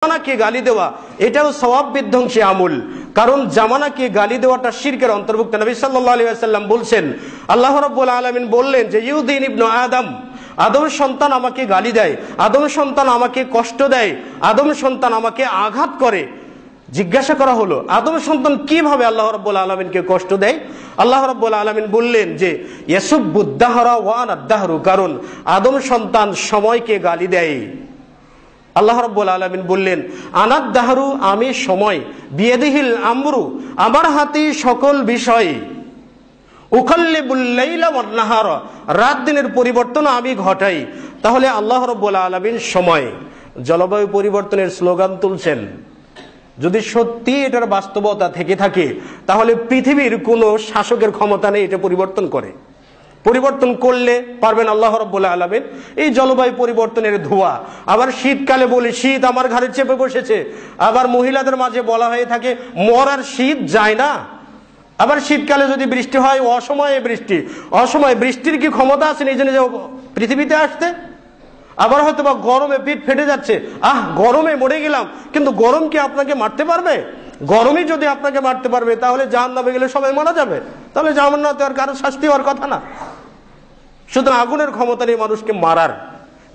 জামানাকে গালি দেওয়া এটাও সওয়াব বিধ্বংসী আমল, কারণ জামানাকে গালি দেওয়াটা শিরকের অন্তর্ভুক্ত। নবী সাল্লাল্লাহু আলাইহি ওয়াসাল্লাম বলছেন, আল্লাহ রাব্বুল আলামিন বললেন যে ইউদিন ইবনু আদম, আদম সন্তান আমাকে গালি দেয়, আদম সন্তান আমাকে কষ্ট দেয়, আদম সন্তান আমাকে আঘাত করে। জিজ্ঞাসা করা হলো, আদম সন্তান কিভাবে আল্লাহ রাব্বুল আলামিনকে কষ্ট দেয়? আল্লাহ রাব্বুল আলামিন বললেন যে ইয়াসুবুদ্দাহরা ওয়া আনাদ-দাহরু, কারণ আদম সন্তান সময়কে গালি দেয়। আল্লাহ রাব্বুল আলামিন বললেন আনাদ-দাহরু, আমি সময়, বিয়াদিহিল আমরু, আমার হাতে সকল বিষয়, উকাল্লিবুল লাইলা ওয়ান নাহারা, রাত দিনের পরিবর্তন আমি ঘটাই। তাহলে আল্লাহ রাব্বুল আলামিন সময়, জলবায়ু পরিবর্তনের স্লোগান তুলছেন। যদি সত্যি এটার বাস্তবতা থেকে থাকে তাহলে পৃথিবীর কোনো শাসকের ক্ষমতা নেই এটা পরিবর্তন করে। পরিবর্তন করলে পারবেন আল্লাহ রাব্বুল আলামিন। এই জলবায়ু পরিবর্তনের ধোঁয়া, আবার শীতকালে বলি শীত আমার ঘাড়ে চেপে বসেছে, আবার মহিলাদের মাঝে বলা হয়ে থাকে মরার শীত যায় না। আবার শীতকালে যদি বৃষ্টি হয় অসময়ে বৃষ্টি, অসময়ে বৃষ্টির কি ক্ষমতা আছে নিজে নিজে পৃথিবীতে আসতে? আবার হয়তো বা গরমে পিঠ ফেটে যাচ্ছে, গরমে মরে গেলাম, কিন্তু গরম কি আপনাকে মারতে পারবে? গরমই যদি আপনাকে মারতে পারবে তাহলে জাহান্নামে গেলে সবাই মারা যাবে, তাহলে জাহান্নামে আর কারো শাস্তি হওয়ার কথা না। সুতরাং আগুনের ক্ষমতা নেই মানুষকে মারার,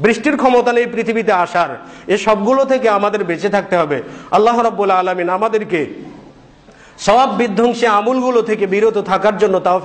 বৃষ্টির ক্ষমতা নেই পৃথিবীতে আসার, এ সবগুলো থেকে আমাদের বেঁচে থাকতে হবে। আল্লাহ রাব্বুল আলামিন আমাদেরকে সওয়াব বিধ্বংসী আমলগুলো থেকে বিরত থাকার জন্য তাও